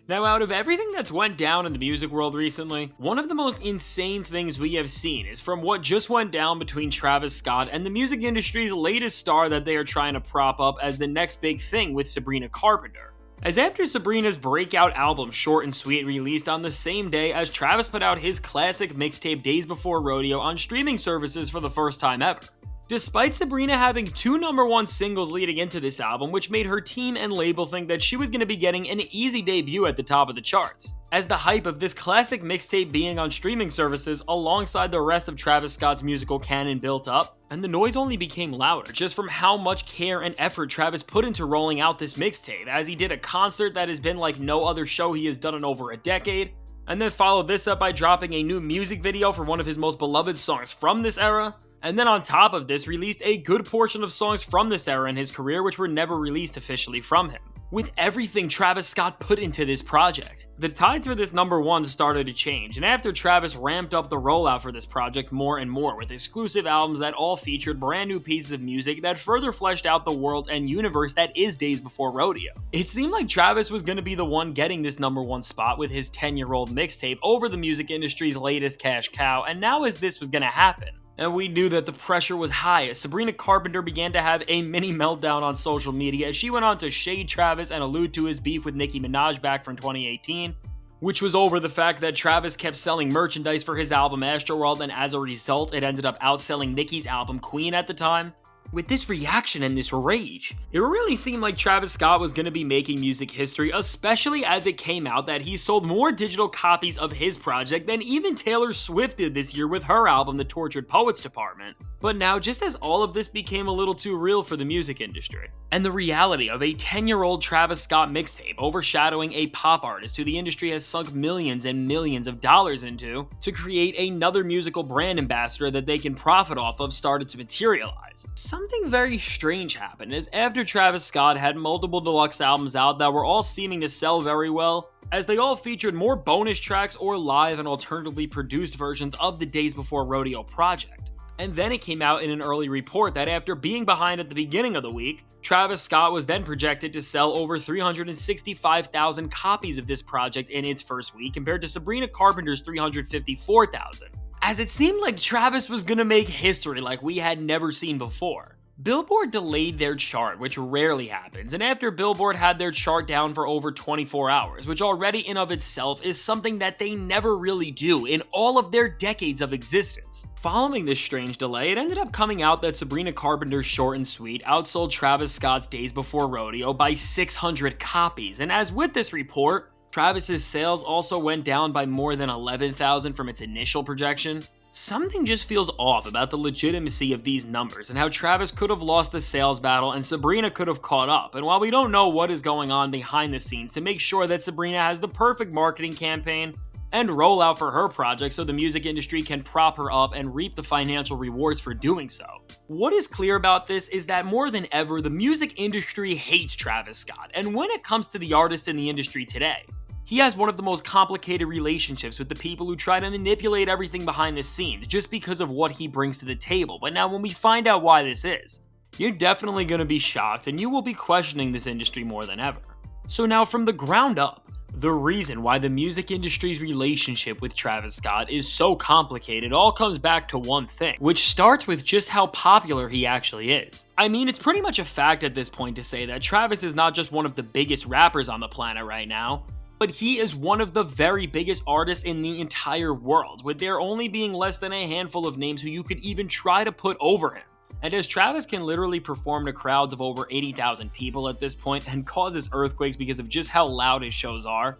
Now, out of everything that's went down in the music world recently, one of the most insane things we have seen is from what just went down between Travis Scott and the music industry's latest star that they are trying to prop up as the next big thing with Sabrina Carpenter. As after Sabrina's breakout album Short and Sweet released on the same day as Travis put out his classic mixtape Days Before Rodeo on streaming services for the first time ever. Despite Sabrina having two #1 singles leading into this album, which made her team and label think that she was going to be getting an easy debut at the top of the charts. As the hype of this classic mixtape being on streaming services alongside the rest of Travis Scott's musical canon built up, and the noise only became louder just from how much care and effort Travis put into rolling out this mixtape, as he did a concert that has been like no other show he has done in over a decade, and then followed this up by dropping a new music video for one of his most beloved songs from this era. And then on top of this, released a good portion of songs from this era in his career which were never released officially from him. With everything Travis Scott put into this project, the tides for this #1 started to change, and after Travis ramped up the rollout for this project more and more with exclusive albums that all featured brand new pieces of music that further fleshed out the world and universe that is Days Before Rodeo, it seemed like Travis was going to be the one getting this #1 spot with his 10-year-old mixtape over the music industry's latest cash cow, and now as this was going to happen, and we knew that the pressure was high as Sabrina Carpenter began to have a mini meltdown on social media as she went on to shade Travis and allude to his beef with Nicki Minaj back from 2018, which was over the fact that Travis kept selling merchandise for his album Astroworld, and as a result, it ended up outselling Nicki's album Queen at the time. With this reaction and this rage, it really seemed like Travis Scott was going to be making music history, especially as it came out that he sold more digital copies of his project than even Taylor Swift did this year with her album The Tortured Poets Department. But now, just as all of this became a little too real for the music industry, and the reality of a 10-year-old Travis Scott mixtape overshadowing a pop artist who the industry has sunk millions and millions of dollars into to create another musical brand ambassador that they can profit off of started to materialize. Something very strange happened as after Travis Scott had multiple deluxe albums out that were all seeming to sell very well, as they all featured more bonus tracks or live and alternatively produced versions of the Days Before Rodeo project. And then it came out in an early report that after being behind at the beginning of the week, Travis Scott was then projected to sell over 365,000 copies of this project in its first week compared to Sabrina Carpenter's 354,000. As it seemed like Travis was gonna make history like we had never seen before. Billboard delayed their chart, which rarely happens, and after Billboard had their chart down for over 24 hours, which already in of itself is something that they never really do in all of their decades of existence. Following this strange delay, it ended up coming out that Sabrina Carpenter's Short and Sweet outsold Travis Scott's Days Before Rodeo by 600 copies, and as with this report, Travis's sales also went down by more than 11,000 from its initial projection. Something just feels off about the legitimacy of these numbers and how Travis could have lost the sales battle and Sabrina could have caught up, and while we don't know what is going on behind the scenes to make sure that Sabrina has the perfect marketing campaign and rollout for her project so the music industry can prop her up and reap the financial rewards for doing so, what is clear about this is that more than ever, the music industry hates Travis Scott, and when it comes to the artists in the industry today, he has one of the most complicated relationships with the people who try to manipulate everything behind the scenes just because of what he brings to the table. But now when we find out why this is, you're definitely going to be shocked and you will be questioning this industry more than ever. So now from the ground up, the reason why the music industry's relationship with Travis Scott is so complicated all comes back to one thing, which starts with just how popular he actually is. I mean, it's pretty much a fact at this point to say that Travis is not just one of the biggest rappers on the planet right now, but he is one of the very biggest artists in the entire world, with there only being less than a handful of names who you could even try to put over him. And as Travis can literally perform to crowds of over 80,000 people at this point and causes earthquakes because of just how loud his shows are,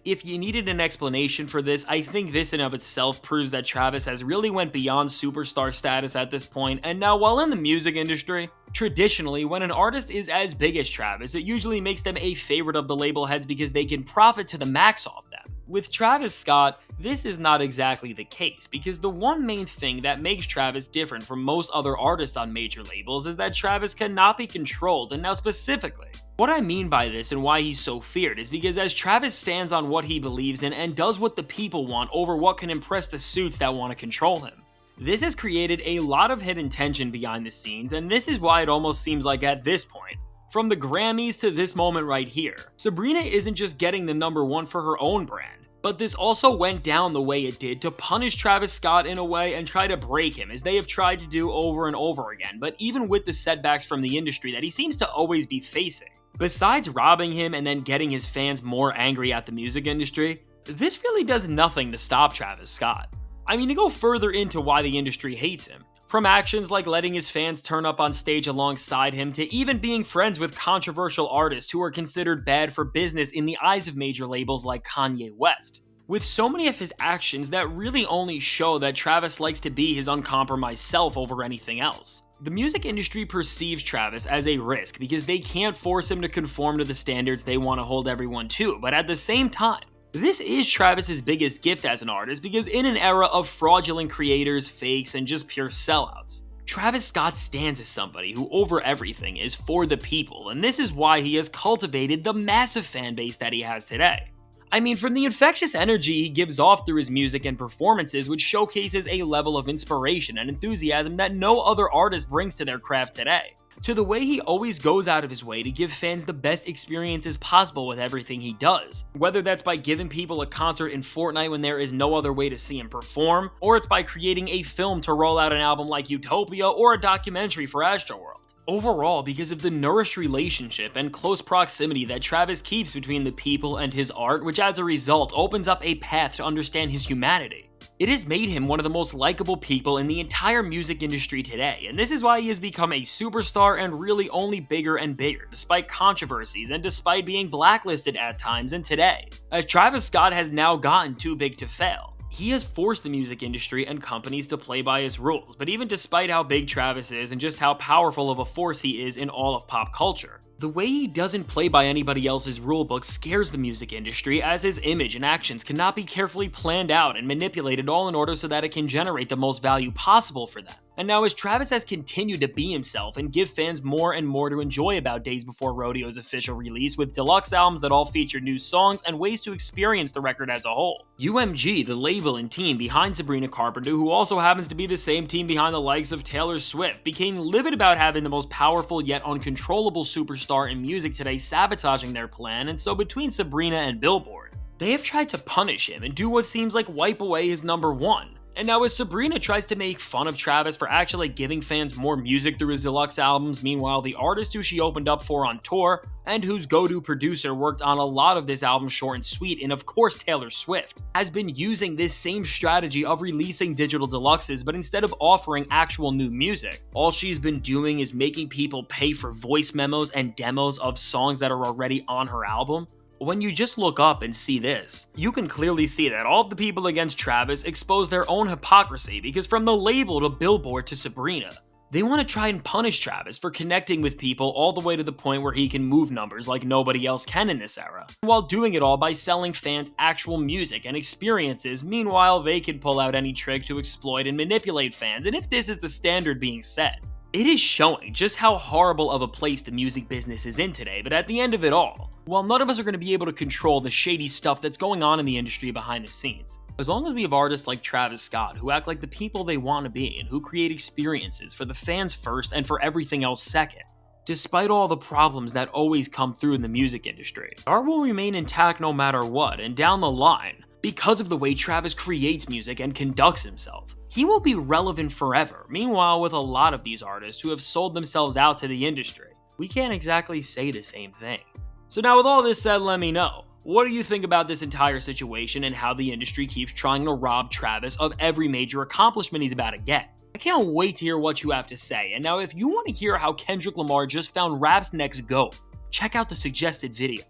if you needed an explanation for this, I think this in of itself proves that Travis has really went beyond superstar status at this point, and now while in the music industry, traditionally, when an artist is as big as Travis, it usually makes them a favorite of the label heads because they can profit to the max off them. With Travis Scott, this is not exactly the case, because the one main thing that makes Travis different from most other artists on major labels is that Travis cannot be controlled, and now specifically, what I mean by this and why he's so feared is because as Travis stands on what he believes in and does what the people want over what can impress the suits that want to control him. This has created a lot of hidden tension behind the scenes, and this is why it almost seems like at this point, From the Grammys to this moment right here, Sabrina isn't just getting the #1 for her own brand, but this also went down the way it did to punish Travis Scott in a way and try to break him, as they have tried to do over and over again, but even with the setbacks from the industry that he seems to always be facing. Besides robbing him and then getting his fans more angry at the music industry, this really does nothing to stop Travis Scott. I mean, to go further into why the industry hates him, from actions like letting his fans turn up on stage alongside him to even being friends with controversial artists who are considered bad for business in the eyes of major labels like Kanye West. With so many of his actions that really only show that Travis likes to be his uncompromised self over anything else. The music industry perceives Travis as a risk because they can't force him to conform to the standards they want to hold everyone to, but at the same time, this is Travis's biggest gift as an artist because in an era of fraudulent creators, fakes, and just pure sellouts, Travis Scott stands as somebody who over everything is for the people, and this is why he has cultivated the massive fan base that he has today. I mean, from the infectious energy he gives off through his music and performances, which showcases a level of inspiration and enthusiasm that no other artist brings to their craft today, to the way he always goes out of his way to give fans the best experiences possible with everything he does. Whether that's by giving people a concert in Fortnite when there is no other way to see him perform, or it's by creating a film to roll out an album like Utopia or a documentary for Astroworld. Overall, because of the nourished relationship and close proximity that Travis keeps between the people and his art, which as a result opens up a path to understand his humanity, it has made him one of the most likable people in the entire music industry today, and this is why he has become a superstar and really only bigger and bigger, despite controversies and despite being blacklisted at times and today, as Travis Scott has now gotten too big to fail. He has forced the music industry and companies to play by his rules, but even despite how big Travis is and just how powerful of a force he is in all of pop culture, the way he doesn't play by anybody else's rulebook scares the music industry, as his image and actions cannot be carefully planned out and manipulated all in order so that it can generate the most value possible for them. And now as Travis has continued to be himself and give fans more and more to enjoy about Days Before Rodeo's official release with deluxe albums that all feature new songs and ways to experience the record as a whole, UMG, the label and team behind Sabrina Carpenter, who also happens to be the same team behind the likes of Taylor Swift, became livid about having the most powerful yet uncontrollable superstar in music today sabotaging their plan, and so between Sabrina and Billboard, they have tried to punish him and do what seems like wipe away his #1. And now as Sabrina tries to make fun of Travis for actually giving fans more music through his deluxe albums, meanwhile the artist who she opened up for on tour, and whose go-to producer worked on a lot of this album short and sweet, and of course Taylor Swift, has been using this same strategy of releasing digital deluxes, but instead of offering actual new music, all she's been doing is making people pay for voice memos and demos of songs that are already on her album. When you just look up and see this, you can clearly see that all of the people against Travis expose their own hypocrisy, because from the label to Billboard to Sabrina, they want to try and punish Travis for connecting with people all the way to the point where he can move numbers like nobody else can in this era, while doing it all by selling fans actual music and experiences. Meanwhile, they can pull out any trick to exploit and manipulate fans, and if this is the standard being set, it is showing just how horrible of a place the music business is in today. But at the end of it all, while none of us are going to be able to control the shady stuff that's going on in the industry behind the scenes, as long as we have artists like Travis Scott who act like the people they want to be and who create experiences for the fans first and for everything else second, despite all the problems that always come through in the music industry, art will remain intact no matter what, and down the line, because of the way Travis creates music and conducts himself, he will be relevant forever. Meanwhile, with a lot of these artists who have sold themselves out to the industry, we can't exactly say the same thing. So now with all this said, let me know, what do you think about this entire situation and how the industry keeps trying to rob Travis of every major accomplishment he's about to get? I can't wait to hear what you have to say. And now if you want to hear how Kendrick Lamar just found rap's next GOAT, check out the suggested video.